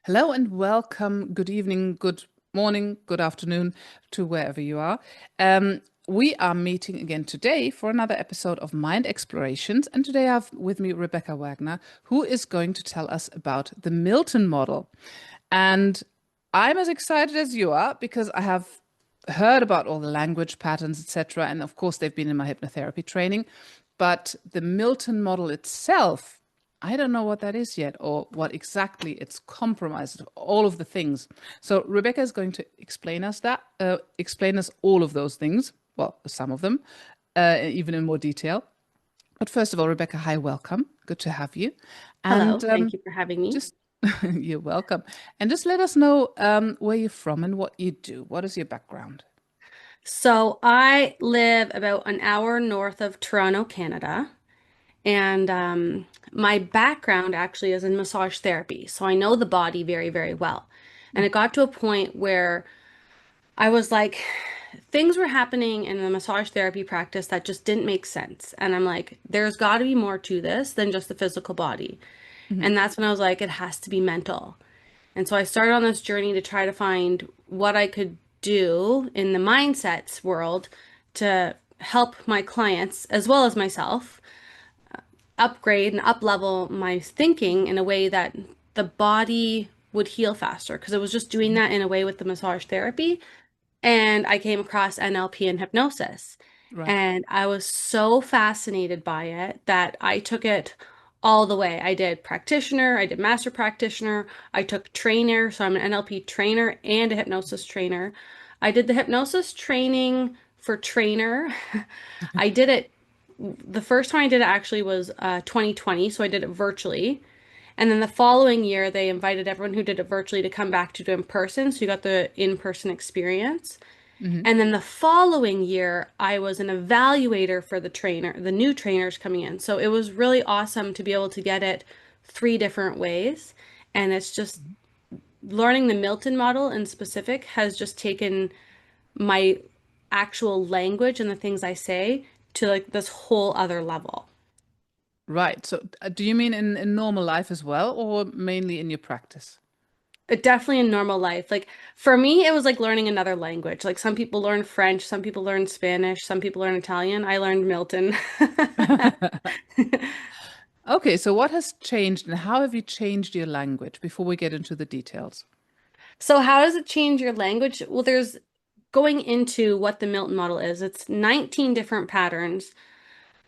Hello and welcome. Good evening, good morning, good afternoon to wherever you are. We are meeting again today for another episode of Mind Explorations. And today I have with me Rebecca Wagner, who is going to tell us about the Milton model. And I'm as excited as you are because I have heard about all the language patterns, etc. And of course, they've been in my hypnotherapy training. But the Milton model itself, I don't know what that is yet or what exactly it's compromised, all of the things. So Rebecca is going to explain us all of those things, well, some of them, even in more detail. But first of all, Rebecca, hi, welcome. Good to have you. And Hello, thank you for having me. just, you're welcome. And just let us know where you're from and what you do. What is your background? So, I live about an hour north of Toronto, Canada, and my background actually is in massage therapy. So, I know the body very, very well. And it got to a point where I was like, things were happening in the massage therapy practice that just didn't make sense. And I'm like, there's got to be more to this than just the physical body. Mhm. And that's when I was like, it has to be mental. And so I started on this journey to try to find what I could do in the mindsets world to help my clients as well as myself upgrade and up level my thinking in a way that the body would heal faster because I was just doing that in a way with the massage therapy. And I came across NLP and hypnosis. Right. And I was so fascinated by it that I took it all the way. I did practitioner, I did master practitioner, I took trainer, so I'm an NLP trainer and a hypnosis trainer. I did the hypnosis training for trainer. I did it, the first time I did it actually was 2020, so I did it virtually. And then the following year, they invited everyone who did it virtually to come back to do it in person. So you got the in-person experience. Hmm. And then the following year, I was an evaluator for the trainer, the new trainers coming in. So it was really awesome to be able to get it three different ways. And it's just learning the Milton model in specific has just taken my actual language and the things I say to like this whole other level. Right. So do you mean in normal life as well, or mainly in your practice? Definitely in normal life. Like for me, it was like learning another language. Like some people learn French, some people learn Spanish, some people learn Italian. I learned Milton. Okay, so what has changed and how have you changed your language before we get into the details? So how does it change your language? Well, there's going into what the Milton model is. It's 19 different patterns.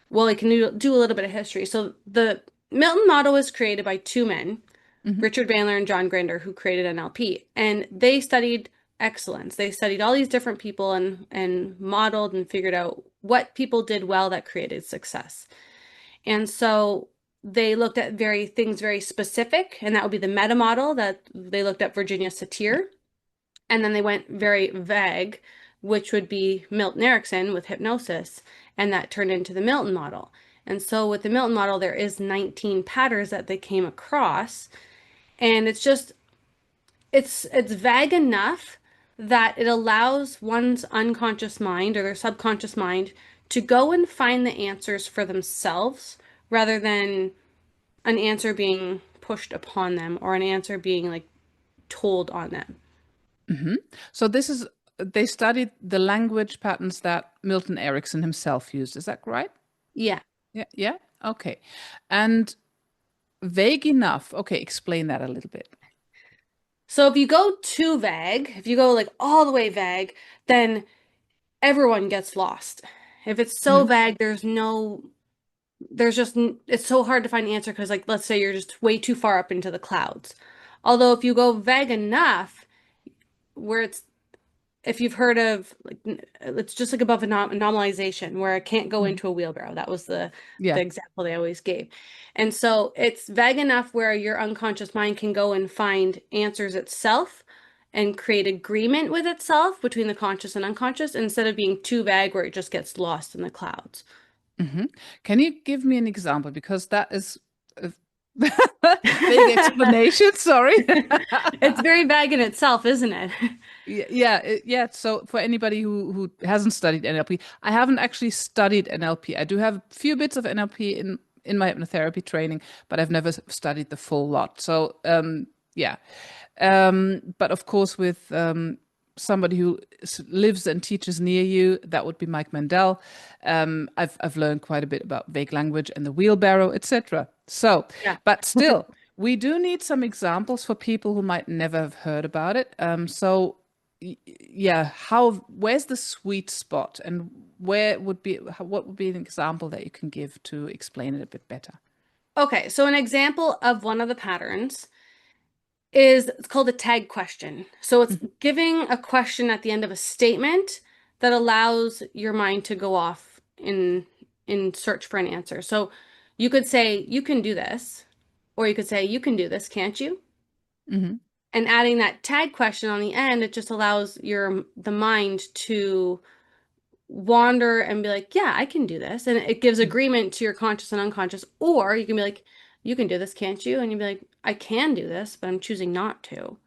Well, I can do a little bit of history. So the Milton model was created by two men, Hmm. Richard Bandler and John Grinder, who created NLP, and they studied excellence. They studied all these different people and modeled and figured out what people did well that created success. And so they looked at things very specific, and that would be the meta model that they looked at Virginia Satir. And then they went very vague, which would be Milton Erickson with hypnosis, and that turned into the Milton model. And so with the Milton model, there is 19 patterns that they came across, and it's vague enough that it allows one's unconscious mind or their subconscious mind to go and find the answers for themselves rather than an answer being pushed upon them or an answer being like told on them. Hmm. So they studied the language patterns that Milton Erickson himself used. Is that right? Yeah. Yeah, yeah. Okay. And vague enough. Okay, explain that a little bit. So if you go too vague, if you go like all the way vague, then everyone gets lost. If it's so Hmm. vague, it's so hard to find the answer because like let's say you're just way too far up into the clouds. Although if you go vague enough where it's if you've heard of like it's just like above anomalization where it can't go Hmm. into a wheelbarrow. That was the Yeah. example they always gave. And so it's vague enough where your unconscious mind can go and find answers itself and create agreement with itself between the conscious and unconscious instead of being too vague where it just gets lost in the clouds. Hmm. Can you give me an example? Because that is a vague explanation. Sorry. It's very vague in itself, isn't it? Yeah, yeah. So for anybody who hasn't studied NLP, I haven't actually studied NLP. I do have a few bits of NLP in my hypnotherapy training, but I've never studied the full lot. So Yeah. But of course, with somebody who lives and teaches near you, that would be Mike Mandel. I've learned quite a bit about vague language and the wheelbarrow, etc. So, Yeah. but still, we do need some examples for people who might never have heard about it. Yeah, where's the sweet spot, and what would be an example that you can give to explain it a bit better? Okay, so an example of one of the patterns is it's called a tag question. So it's giving a question at the end of a statement that allows your mind to go off in search for an answer. So you could say, you can do this, or you could say, you can do this, can't you? Hmm. And adding that tag question on the end, it just allows the mind to wander and be like, yeah, I can do this. And it gives agreement to your conscious and unconscious. Or you can be like, you can do this, can't you? And you'd be like, I can do this, but I'm choosing not to.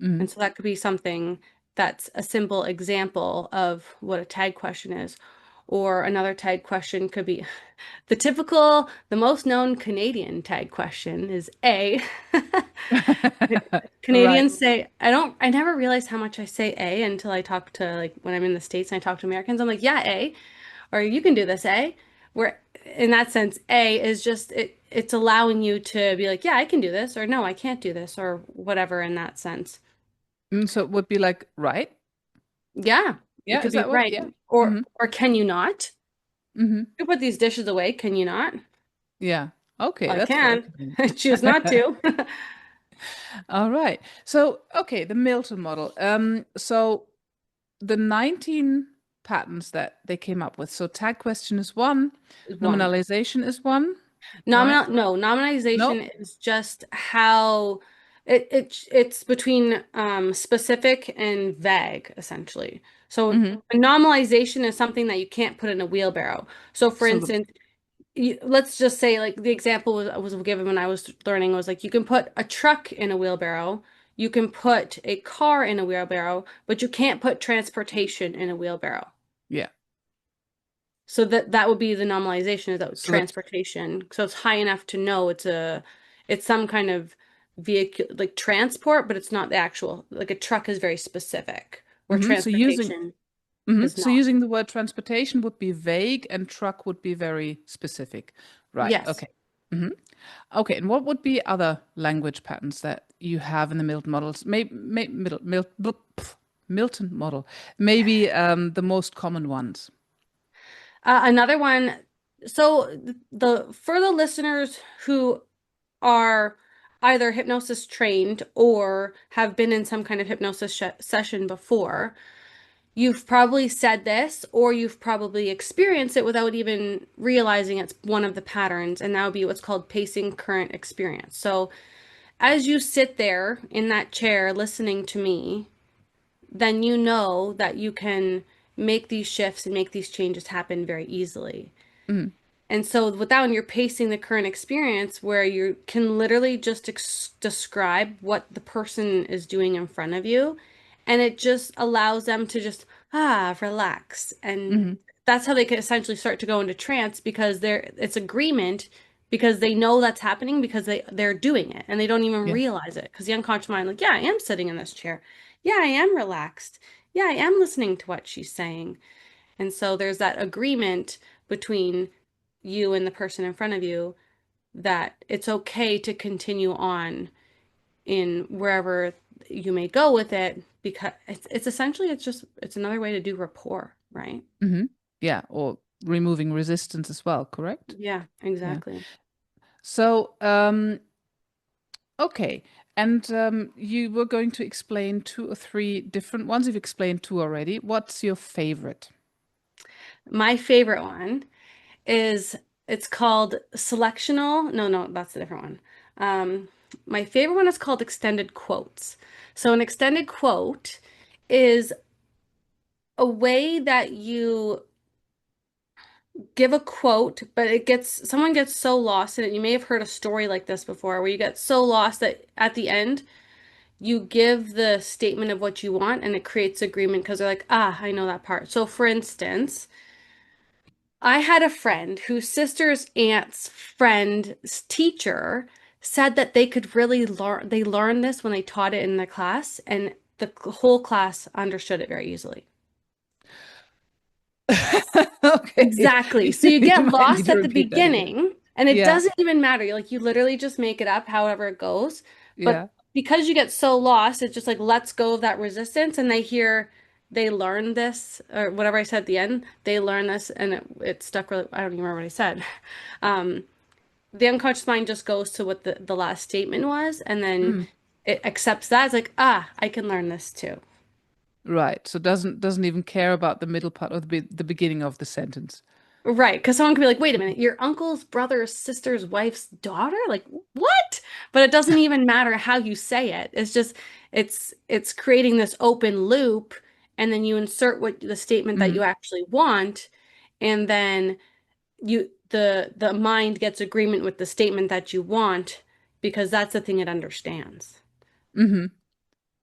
Hmm. And so that could be something that's a simple example of what a tag question is. Or another tag question could be the most known Canadian tag question is A. Right. Canadians say, I never realized how much I say A until I talk to, like, when I'm in the States and I talk to Americans, I'm like, yeah, A, or you can do this, A. Where in that sense, A is just, it's allowing you to be like, yeah, I can do this, or no, I can't do this, or whatever in that sense. So it would be like, right? Yeah, it Yeah, could is be that what? right. Yeah. Hmm. Or can you not? Hmm. You put these dishes away, can you not? Yeah. Okay, Well, I that's very can. convenient. I choose not to. All right. So, okay, the Milton model. So the 19 patterns that they came up with. So tag question is one, Is one. nominalization is one, right? No, No? nominalization is just how it's between specific and vague, essentially. So Hmm. a nominalization is something that you can't put in a wheelbarrow. So for So the instance, let's just say, like, the example was given when I was learning was like, you can put a truck in a wheelbarrow, you can put a car in a wheelbarrow, but you can't put transportation in a wheelbarrow. yeah. So that would be the normalization is that So the transportation. So it's high enough to know it's some kind of vehicle, like transport, but it's not the actual, like a truck is very specific, where mhm. So using transportation mhm. is So not. using the word transportation would be vague and truck would be very specific. Right. Yes. Okay. Hmm. Okay, and what would be other language patterns that you have in the Milton models? Milton model, maybe the most common ones. Another one. So the for the listeners who are either hypnosis trained or have been in some kind of hypnosis session before, you've probably said this or you've probably experienced it without even realizing it's one of the patterns, and that would be what's called pacing current experience. So as you sit there in that chair listening to me, then you know that you can make these shifts and make these changes happen very easily. Mm-hmm. And so with that one, you're pacing the current experience where you can literally just describe what the person is doing in front of you. And it just allows them to just, relax. And Mm-hmm. that's how they can essentially start to go into trance, because it's agreement, because they know that's happening, because they're doing it and they don't even Yeah. realize it. Because the unconscious mind, like, yeah, I am sitting in this chair. Yeah, I am relaxed. Yeah, I am listening to what she's saying. And so there's that agreement between you and the person in front of you that it's okay to continue on in wherever you may go with it, because it's essentially it's another way to do rapport, right? Mm-hmm. Yeah, or removing resistance as well, correct? Yeah, Yeah. exactly. So, okay. And you were going to explain two or three different ones. You've explained two already. What's your favorite? My favorite one is it's called selectional. No, that's a different one. My favorite one is called extended quotes. So an extended quote is a way that you give a quote, but someone gets so lost in it. You may have heard a story like this before, where you get so lost that at the end you give the statement of what you want and it creates agreement, because they're like, I know that part. So for instance, I had a friend whose sister's aunt's friend's teacher said that they could really learn, they learned this when they taught it in the class, and the whole class understood it very easily. Okay. Exactly. So you You get might need lost to at the repeat that again. beginning, and it Yeah. doesn't even matter. Like you literally just make it up however it goes. But Yeah. because you get so lost, it just like lets go of that resistance, and they hear they learn this or whatever I said at the end. They learn this, and it stuck really. I don't even remember what I said. Um, the unconscious mind just goes to what the last statement was, and then Mm. it accepts that. It's like, ah, I can learn this too. Right. So doesn't even care about the middle part or the beginning of the sentence. Right, because someone could be like, wait a minute, your uncle's brother's sister's wife's daughter? Like, what? But it doesn't even matter how you say it. It's just it's creating this open loop, and then you insert what the statement that you Mm. actually want, and then the mind gets agreement with the statement that you want because that's the thing it understands. Hmm.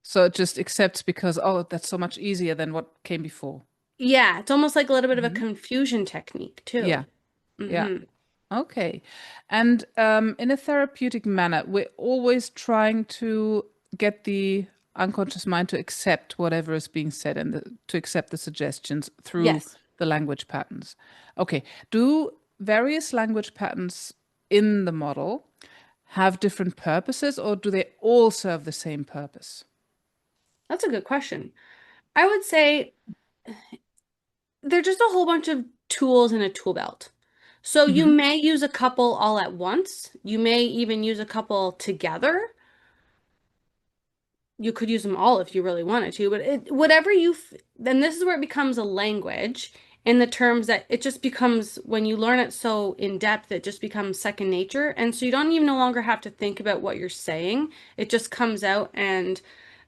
So it just accepts because, oh, that's so much easier than what came before. Yeah, it's almost like a little bit of a Hmm. confusion technique too. Yeah. Yeah. Hmm. Okay. And in a therapeutic manner, we're always trying to get the unconscious mind to accept whatever is being said and to accept the suggestions through Yes. the language patterns. Okay. Do various language patterns in the model have different purposes, or do they all serve the same purpose? That's a good question. I would say they're just a whole bunch of tools in a tool belt. So you Hmm. may use a couple all at once. You may even use a couple together. You could use them all if you really wanted to, but whatever then this is where it becomes a language in the terms that it just becomes, when you learn it so in depth, it just becomes second nature. And so you don't even no longer have to think about what you're saying. It just comes out, and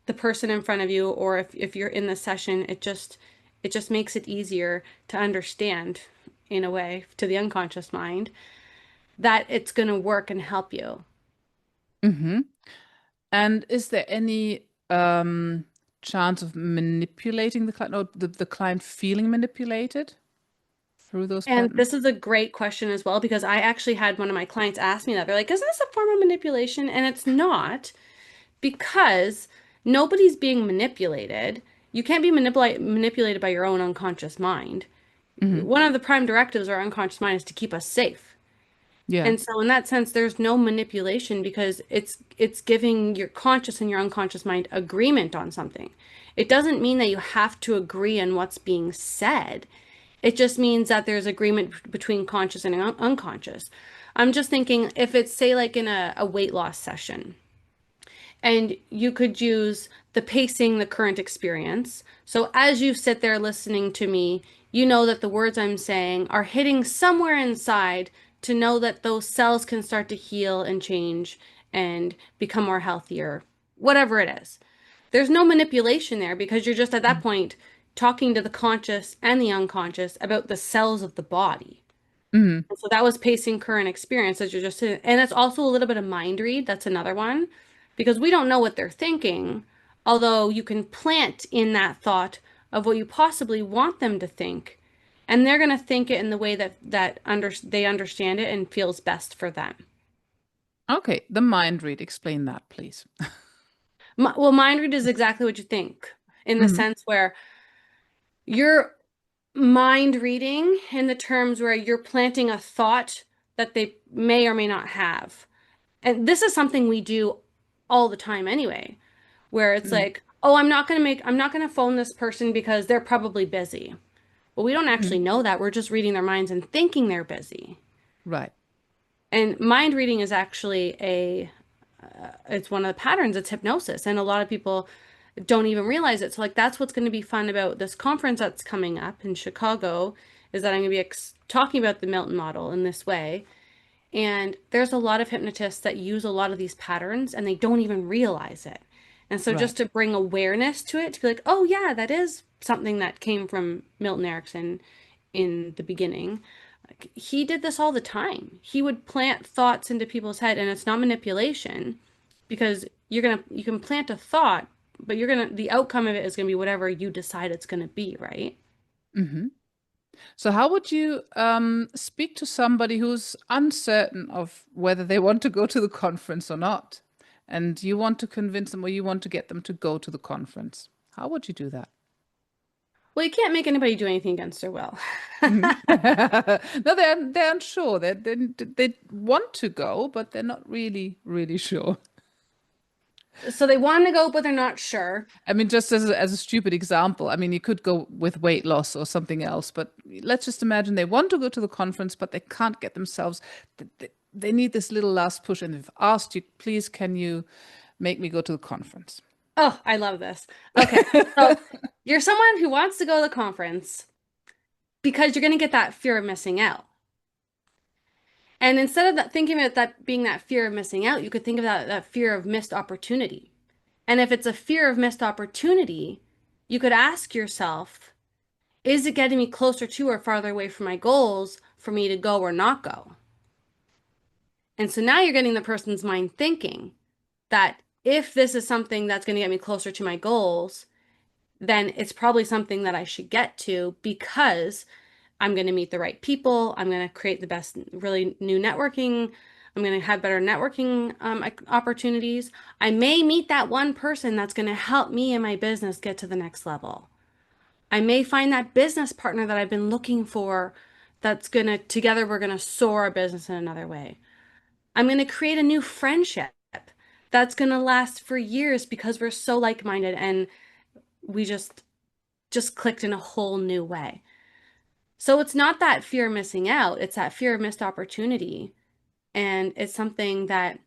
the person in front of you, or if you're in the session, it just makes it easier to understand in a way to the unconscious mind that it's going to work and help you. Hmm. And is there any chance of manipulating the client or the client feeling manipulated through those And patterns? this is a great question as well, because I actually had one of my clients ask me that. They're like, is this a form of manipulation? And it's not, because nobody's being manipulated. You can't be manipulated by your own unconscious mind. Hmm. One of the prime directives of our unconscious mind is to keep us safe. Yeah. And so in that sense, there's no manipulation because it's giving your conscious and your unconscious mind agreement on something. It doesn't mean that you have to agree on what's being said. It just means that there's agreement between conscious and unconscious. I'm just thinking if it's, say, like in a weight loss session, and you could use the pacing, the current experience. So as you sit there listening to me, you know that the words I'm saying are hitting somewhere inside to know that those cells can start to heal and change and become more healthier, whatever it is. There's no manipulation there because you're just at that point talking to the conscious and the unconscious about the cells of the body. Hmm. And so that was pacing current experience as you're just sitting. And it's also a little bit of mind read. That's another one because we don't know what they're thinking, although you can plant in that thought of what you possibly want them to think. And they're going to think it in the way that they understand it and feels best for them. Okay, the mind read. Explain that, please. Well, mind read is exactly what you think in the Hmm. sense where you're mind reading in the terms where you're planting a thought that they may or may not have. And this is something we do all the time anyway, where it's Hmm. like, oh, I'm not going to phone this person because they're probably busy. Well, we don't actually Hmm. know that. We're just reading their minds and thinking they're busy. Right. And mind reading is actually it's one of the patterns. It's hypnosis. And a lot of people don't even realize it. So like that's what's going to be fun about this conference that's coming up in Chicago is that I'm going to be talking about the Milton model in this way. And there's a lot of hypnotists that use a lot of these patterns and they don't even realize it. And so just Right. to bring awareness to it, to be like, oh yeah, that is something that came from Milton Erickson in the beginning. Like, he did this all the time. He would plant thoughts into people's head, and it's not manipulation because you can plant a thought, but the outcome of it is gonna be whatever you decide it's gonna be, right? Hmm. So how would you speak to somebody who's uncertain of whether they want to go to the conference or not? And you want to convince them or you want to get them to go to the conference. How would you do that? Well, you can't make anybody do anything against their will. Mhm. No, they're unsure. They want to go, but they're not really sure. So they want to go, but they're not sure. I mean, just as a stupid example, I mean, you could go with weight loss or something else, but let's just imagine they want to go to the conference, but they can't get themselves. They need this little last push, and they've asked you, please, can you make me go to the conference? Oh, I love this. Okay. So you're someone who wants to go to the conference because you're going to get that fear of missing out. And instead of that, thinking of it that being that fear of missing out, you could think of that fear of missed opportunity. And if it's a fear of missed opportunity, you could ask yourself, is it getting me closer to or farther away from my goals for me to go or not go? And so now you're getting the person's mind thinking that if this is something that's going to get me closer to my goals, then it's probably something that I should get to because I'm going to meet the right people. I'm going to create the best, really new networking. I'm going to have better networking opportunities. I may meet that one person that's going to help me and my business get to the next level. I may find that business partner that I've been looking for that's going to, together, we're going to soar our business in another way. I'm going to create a new friendship that's going to last for years because we're so like-minded and we just clicked in a whole new way. So it's not that fear of missing out, it's that fear of missed opportunity. And it's something that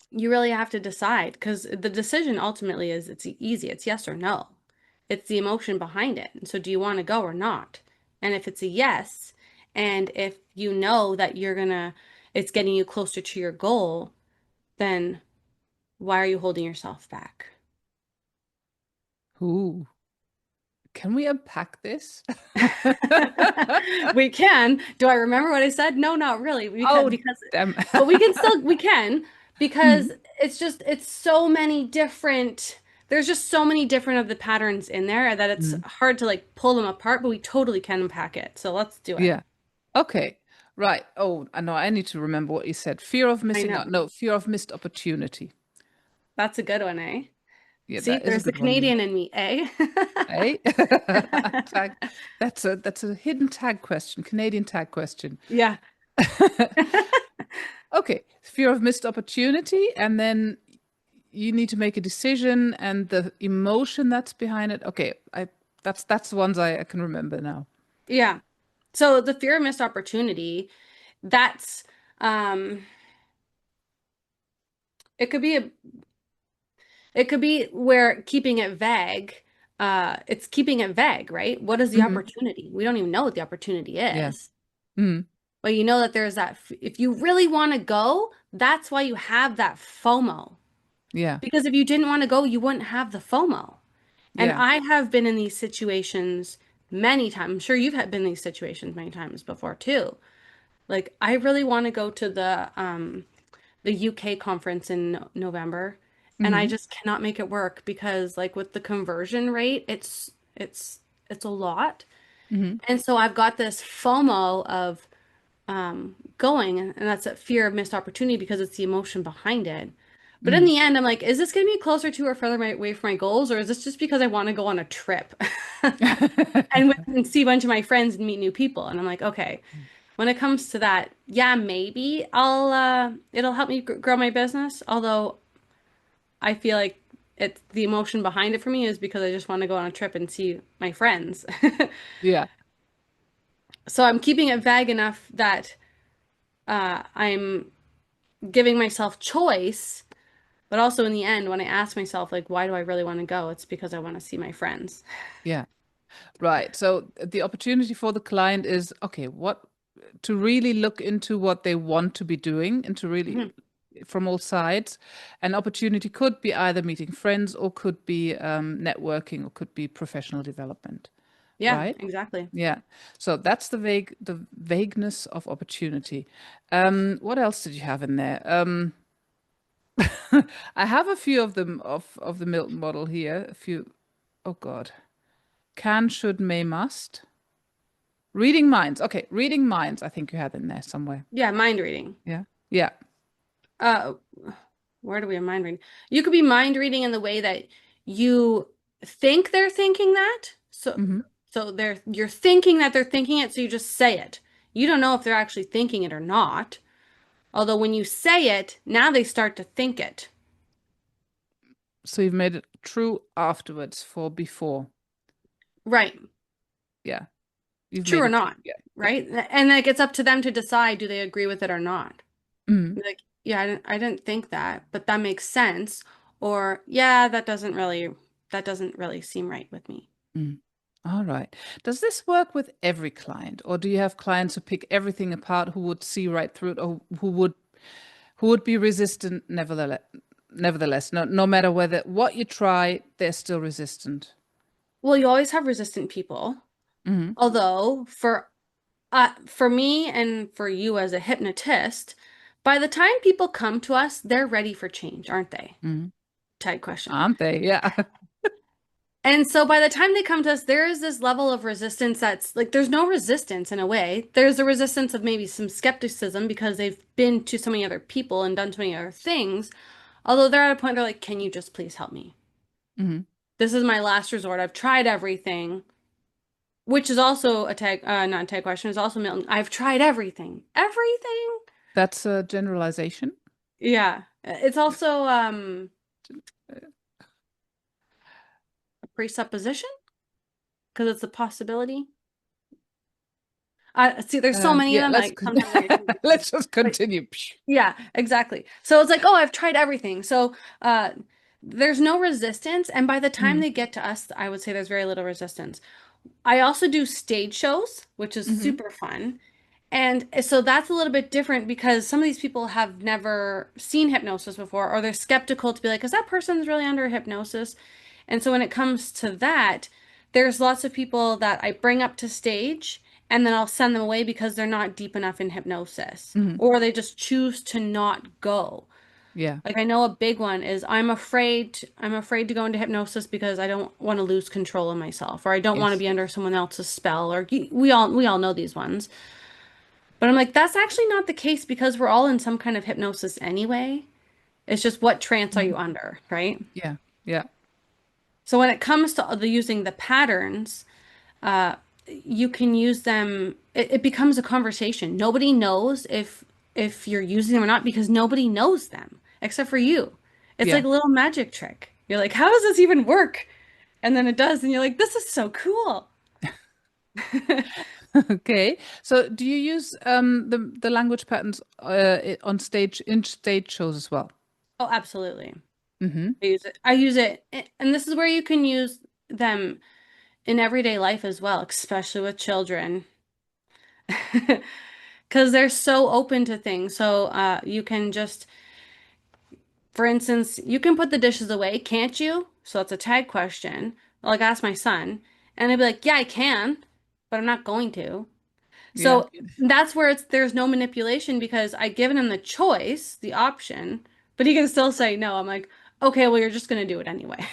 you really have to decide because the decision ultimately is it's easy. It's yes or no. It's the emotion behind it. And so do you want to go or not? And if it's a yes, and if you know that it's getting you closer to your goal, then why are you holding yourself back? Ooh, can we unpack this? We can. Do I remember what I said? No, not really. Oh, Because, damn. but we can because Mhm, it's so many different, there's just so many different of the patterns in there that it's mhm. hard to like pull them apart, but we totally can unpack it. So let's do it. Yeah. Okay. Right. Oh, I know. I need to remember what you said. Fear of I missing know. out. No, fear of missed opportunity. That's a good one, eh? Yeah, See, that is a there's the good one. Yeah. Canadian in me, eh? Hey, tag. That's a hidden tag question, Canadian tag question. Yeah. Okay, fear of missed opportunity, and then you need to make a decision, and the emotion that's behind it. Okay, that's the ones I can remember now. Yeah. So the fear of missed opportunity, that's um it could be a it could be where keeping it vague, it's keeping it vague, right? What is the Hmm. opportunity? We don't even know what the opportunity Yeah. is. Hmm. But you know that there's if you really want to go, that's why you have that FOMO. Yeah. Because if you didn't want to go, you wouldn't have the FOMO. And Yeah. I have been in these situations many times. I'm sure you've been in these situations many times before too. Like I really want to go to the UK conference in November, and I Hmm. just cannot make it work because like with the conversion rate, it's a lot. Hmm. And so I've got this FOMO of going, and that's a fear of missed opportunity because it's the emotion behind it. But in Hmm. the end, I'm like, is this going to be closer to or further away from my goals, or is this just because I want to go on a trip and see a bunch of my friends and meet new people? And I'm like, okay, when it comes to that, yeah, maybe it'll help me grow my business. Although I feel like it's the emotion behind it for me is because I just want to go on a trip and see my friends. Yeah. So I'm keeping it vague enough that I'm giving myself choice, but also in the end, when I ask myself, like, why do I really want to go? It's because I want to see my friends. Yeah. Right. So the opportunity for the client is okay, what to really look into what they want to be doing and to really Mhm. from all sides. An opportunity could be either meeting friends or could be networking or could be professional development, Yeah, right? exactly. Yeah. So that's the vagueness of opportunity. What else did you have in there? I have a few of them of the Milton model here. A few. Oh God. Can, should, may, must. Reading minds. Okay, reading minds. I think you had in there somewhere. Yeah, mind reading. Yeah. Yeah. Uh, where do we have mind reading? You could be mind reading in the way that you think they're thinking that. So Hmm. so you're thinking that they're thinking it, so you just say it. You don't know if they're actually thinking it or not. Although when you say it, now they start to think it. So you've made it true afterwards for before. Right. Yeah. You've True made or it true. not. Yeah. Yeah. Right? And then it gets up to them to decide, do they agree with it or not? Mm. Like, yeah, I didn't think that, but that makes sense. Or, yeah, that doesn't really seem right with me. Mm. All right. Does this work with every client, or do you have clients who pick everything apart, who would see right through it, or who would be resistant nevertheless? Nevertheless, no matter whether what you try, they're still resistant. Well, you always have resistant people. Hmm. Although for me and for you as a hypnotist, by the time people come to us, they're ready for change, aren't they? Hmm. Type question. Aren't they? Yeah. And so by the time they come to us, there is this level of resistance that's like there's no resistance in a way. There's a resistance of maybe some skepticism because they've been to so many other people and done so many other things. Although they're at a point they're like, can you just please help me? Hmm. This is my last resort. I've tried everything, which is also a tag, not a tag question, is also Milton. I've tried everything. Everything? That's a generalization. Yeah. It's also a presupposition because it's a possibility. See, there's so many of Yeah, them. let's Like sometimes I get confused. let's just But continue. yeah, exactly. So it's like, oh, I've tried everything. So there's no resistance. And by the time Mm. they get to us, I would say there's very little resistance. I also do stage shows, which is Hmm. super fun. And so that's a little bit different because some of these people have never seen hypnosis before, or they're skeptical to be like, is that person's really under hypnosis? And so when it comes to that, there's lots of people that I bring up to stage and then I'll send them away because they're not deep enough in hypnosis, Hmm. or they just choose to not go. Yeah. Like I know a big one is I'm afraid to go into hypnosis because I don't want to lose control of myself, or I don't want to Yes. be under someone else's spell, or we all know these ones. But I'm like, that's actually not the case because we're all in some kind of hypnosis anyway. It's just what trance are Mhm. you under, right? Yeah. Yeah. So when it comes to using the patterns, uh, you can use them. It becomes a conversation. Nobody knows if you're using them or not because nobody knows them except for you. It's Yeah. like a little magic trick. You're like, how does this even work? And then it does, and you're like, this is so cool. Okay. So do you use the language patterns on stage in stage shows as well? Oh, absolutely. Hmm. I use it. I use it, and this is where you can use them in everyday life as well, especially with children, because they're so open to things. So you can just, for instance, you can put the dishes away, can't you? So that's a tag question. Like ask my son, and I'd be like, yeah, I can, but I'm not going to. Yeah. So that's where there's no manipulation because I've given him the choice, the option, but he can still say no. I'm like, okay, well, you're just gonna do it anyway.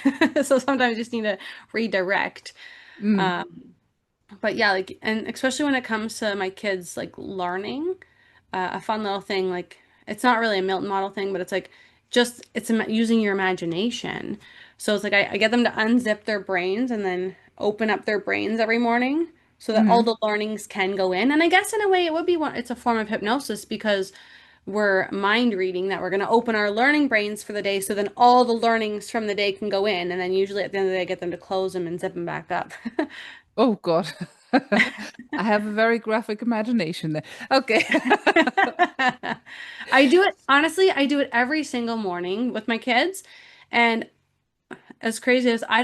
So sometimes you just need to redirect. Mm. Um, But yeah, like, and especially when it comes to my kids, like learning, a fun little thing, like, it's not really a Milton model thing, but it's like just, using your imagination. So it's like I get them to unzip their brains and then open up their brains every morning so that all Hmm. the learnings can go in. And I guess in a way it would be it's a form of hypnosis because we're mind reading that we're going to open our learning brains for the day so then all the learnings from the day can go in. And then usually at the end of the day, I get them to close them and zip them back up. Oh God. I have a very graphic imagination there. Okay. I do it, honestly, I do it every single morning with my kids. And as crazy as I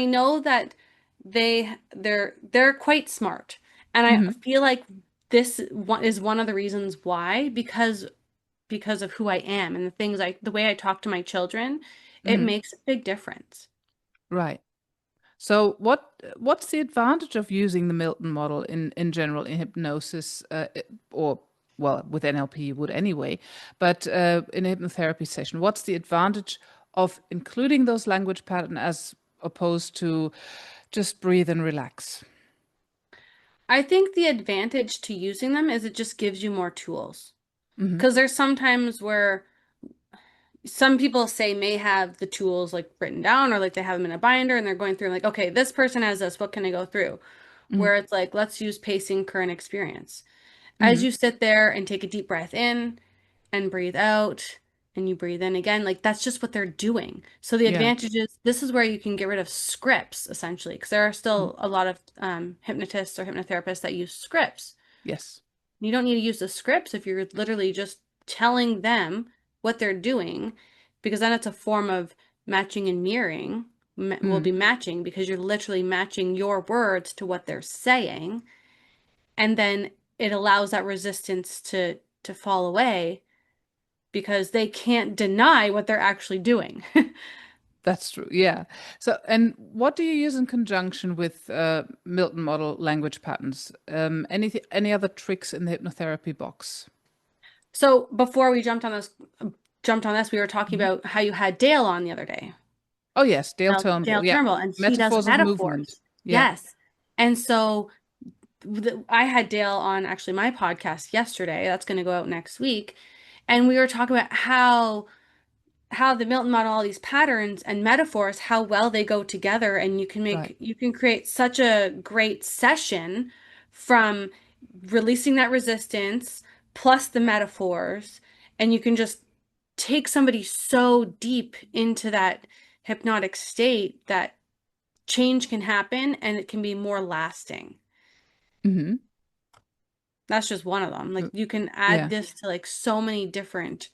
know that they're quite smart. And I Hmm. feel like this one is one of the reasons why, because of who I am and the way I talk to my children, it Hmm. makes a big difference. Right. So what's the advantage of using the Milton model in general in hypnosis or well with NLP you would anyway, but in a hypnotherapy session, what's the advantage of including those language patterns as opposed to just breathe and relax? I think the advantage to using them is it just gives you more tools. Hmm. Because there's sometimes where some people say may have the tools like written down or like they have them in a binder and they're going through like, okay, this person has this, what can I go through? Hmm. Where it's like, let's use pacing current experience. As Hmm. you sit there and take a deep breath in and breathe out and you breathe in again, like that's just what they're doing. So the Yeah. advantage is this is where you can get rid of scripts essentially, because there are Mhm. still a lot of hypnotists or hypnotherapists that use scripts. Yes. You don't need to use the scripts if you're literally just telling them what they're doing, because then it's a form of matching and mirroring. Will Mm. be matching because you're literally matching your words to what they're saying, and then it allows that resistance to fall away because they can't deny what they're actually doing. That's true. Yeah. So, and what do you use in conjunction with Milton Model language patterns? Any other tricks in the hypnotherapy box? So before we jumped on this, we were talking Mhm. about how you had Dale on the other day. Oh, yes, Dale Dale Turnbull. Yeah. Turnbull, and he does Metaphors of movement. metaphors. Yeah. Yes. And so I had Dale on actually my podcast yesterday. That's going to go out next week. And we were talking about how the Milton model, all these patterns and metaphors, how well they go together, and Right. you can create such a great session from releasing that resistance plus the metaphors, and you can just take somebody so deep into that hypnotic state that change can happen and it can be more lasting. Hmm. That's just one of them. Like you can add Yeah. this to like so many different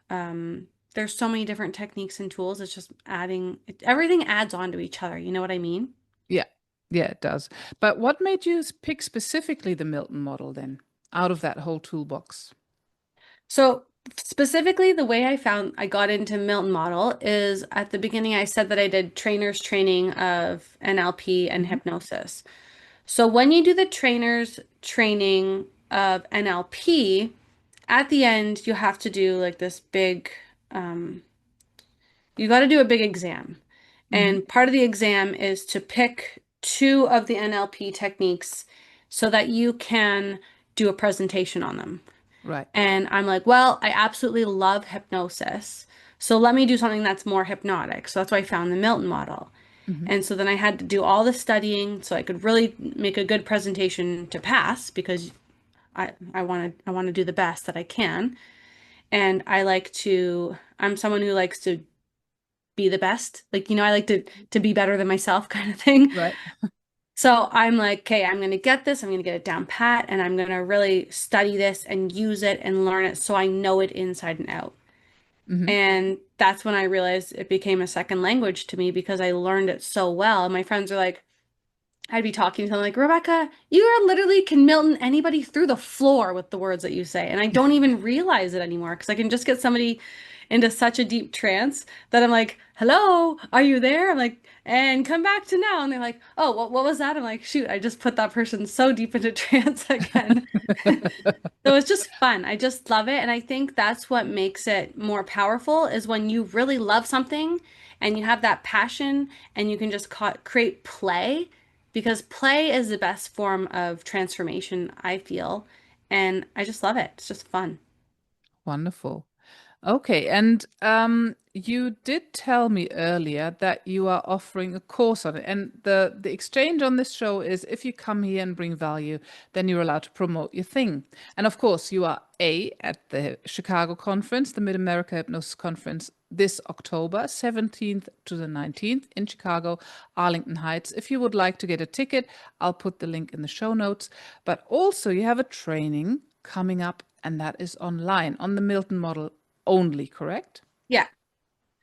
there's so many different techniques and tools. It's just everything adds on to each other. You know what I mean? Yeah. Yeah, it does. But what made you pick specifically the Milton model then, out of that whole toolbox? So specifically the way I got into Milton Model is at the beginning I said that I did trainer's training of NLP and Hmm. hypnosis. So when you do the trainer's training of NLP, at the end you have to do like this big um, you got to do a big exam. Hmm. And part of the exam is to pick two of the NLP techniques so that you can do a presentation on them. Right. And I'm like, well, I absolutely love hypnosis. So let me do something that's more hypnotic. So that's why I found the Milton model. Hmm. And so then I had to do all the studying so I could really make a good presentation to pass because I want to do the best that I can. And I'm someone who likes to be the best. Like, I like to be better than myself kind of thing. Right. So I'm like, okay, I'm going to get this. I'm going to get it down pat and I'm going to really study this and use it and learn it so I know it inside and out. Hmm. And that's when I realized it became a second language to me because I learned it so well. And my friends are like, I'd be talking to them like, Rebecca, you are literally can Milton anybody through the floor with the words that you say. And I don't even realize it anymore because I can just get somebody into such a deep trance that I'm like, hello, are you there? I'm like, and come back to now. And they're like, oh, what was that? I'm like, shoot, I just put that person so deep into trance again. So it's just fun. I just love it. And I think that's what makes it more powerful is when you really love something and you have that passion and you can just create play because play is the best form of transformation, I feel. And I just love it. It's just fun. Wonderful. Okay, and you did tell me earlier that you are offering a course on it, and the exchange on this show is if you come here and bring value, then you're allowed to promote your thing. And of course, you are at the Chicago conference, the Mid America Hypnosis Conference, this October 17th to the 19th in Chicago, Arlington Heights. If you would like to get a ticket, I'll put the link in the show notes. But also, you have a training coming up, and that is online on the Milton model only, correct? Yeah.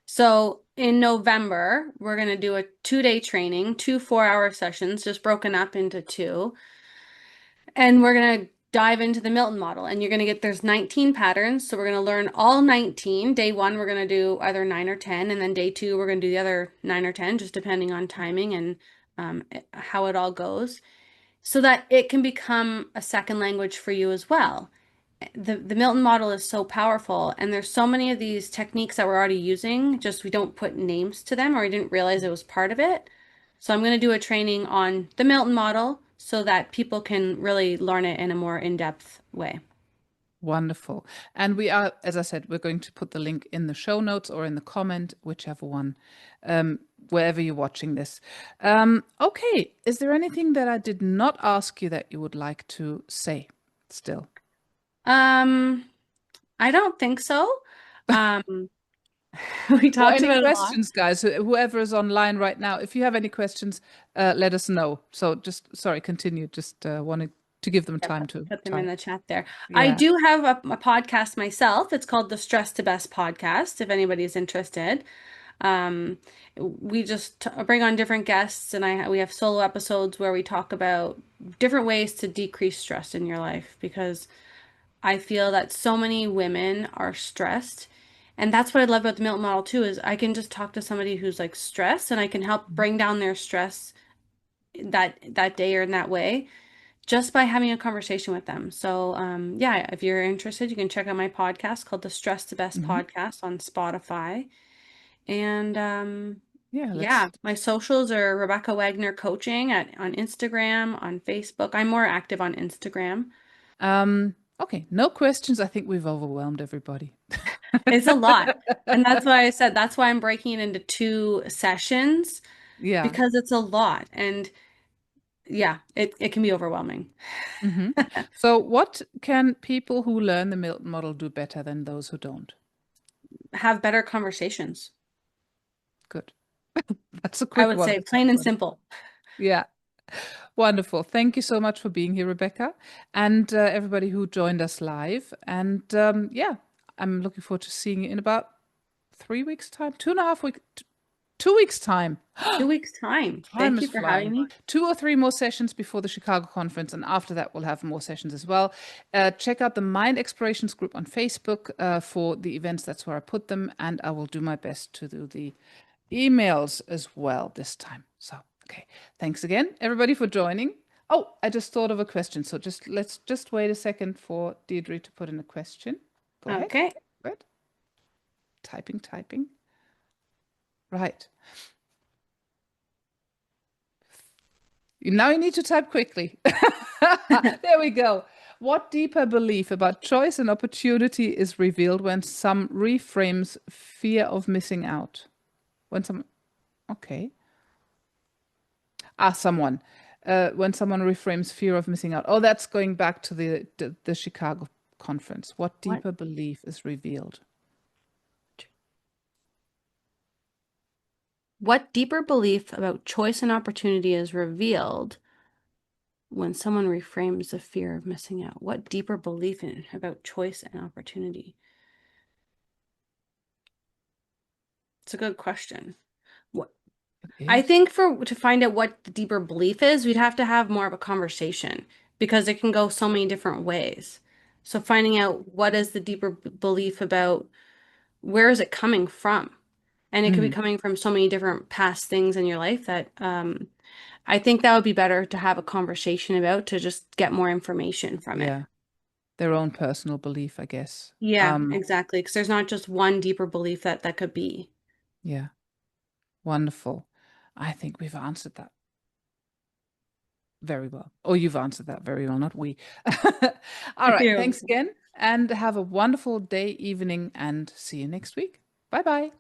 So in November, we're going to do a 2-day training, 2 4-hour sessions, just broken up into two. And we're going to dive into the Milton model. And there's 19 patterns. So we're going to learn all 19. Day one, we're going to do either 9 or 10. And then day two, we're going to do the other 9 or 10, just depending on timing and how it all goes, so that it can become a second language for you as well. The Milton model is so powerful, and there's so many of these techniques that we're already using, just we don't put names to them or we didn't realize it was part of it. So I'm going to do a training on the Milton model, so that people can really learn it in a more in-depth way. Wonderful. And we are, as I said, we're going to put the link in the show notes or in the comment, whichever one, wherever you're watching this. Okay. Is there anything that I did not ask you that you would like to say still? I don't think so. Um, we Or talked any about it a lot. questions, guys? Whoever is online right now, if you have any questions, let us know. So just, sorry, continue. Just wanted to give them Yeah, time to put them in type. the chat there. I Yeah. do have a podcast myself. It's called the Stress to Best podcast, if anybody's interested. Um, we just bring on different guests, and we have solo episodes where we talk about different ways to decrease stress in your life because I feel that so many women are stressed. And that's what I love about the Milton Model too, is I can just talk to somebody who's like stressed and I can help Mhm. bring down their stress that day or in that way just by having a conversation with them. So, yeah, if you're interested, you can check out my podcast called the Stress to Best Mhm. Podcast on Spotify. And Yeah, yeah, my socials are Rebecca Wagner Coaching on Instagram, on Facebook. I'm more active on Instagram. Okay, no questions. I think we've overwhelmed everybody. It's a lot. And that's why I said that's why I'm breaking it into two sessions Yeah. because it's a lot. And yeah, it can be overwhelming. Hmm. So, what can people who learn the Milton model do better than those who don't? Have better conversations. Good. That's a I quick would one. say That's a plain quick and one. simple. Yeah. Wonderful. Thank you so much for being here, Rebecca, and everybody who joined us live. And yeah, I'm looking forward to seeing you in about 3 weeks' time, 2.5 weeks, 2 weeks' time. 2 weeks time. Time Thank is you for having flying. me. 2 or 3 more sessions before the Chicago conference, and after that, we'll have more sessions as well. Check out the Mind Explorations group on Facebook for the events. That's where I put them, and I will do my best to do the emails as well this time. So, okay. Thanks again, everybody, for joining. Oh, I just thought of a question. So let's just wait a second for Deirdre to put in a question. Go ahead. Okay. Good. Typing, typing. Right. Now you need to type quickly. There we go. What deeper belief about choice and opportunity is revealed when some reframes fear of missing out? When some, okay. Someone. When someone reframes fear of missing out. Oh, that's going back to the Chicago conference. What What deeper belief is revealed? what deeper belief about choice and opportunity is revealed when someone reframes the fear of missing out? What deeper belief about choice and opportunity? It's a good question. What It I is. think for to find out what the deeper belief is, we'd have to have more of a conversation because it can go so many different ways. So finding out what is the deeper belief about where is it coming from? And it could be Mm, coming from so many different past things in your life that I think that would be better to have a conversation about to just get more information from it. yeah. Their own personal belief, I guess. Yeah, exactly. Because there's not just one deeper belief that could be. Yeah. Wonderful. I think we've answered that very well. Or you've answered that very well, not we. All right. You're Thanks again, and have a wonderful day, evening, and see you next week. Bye bye.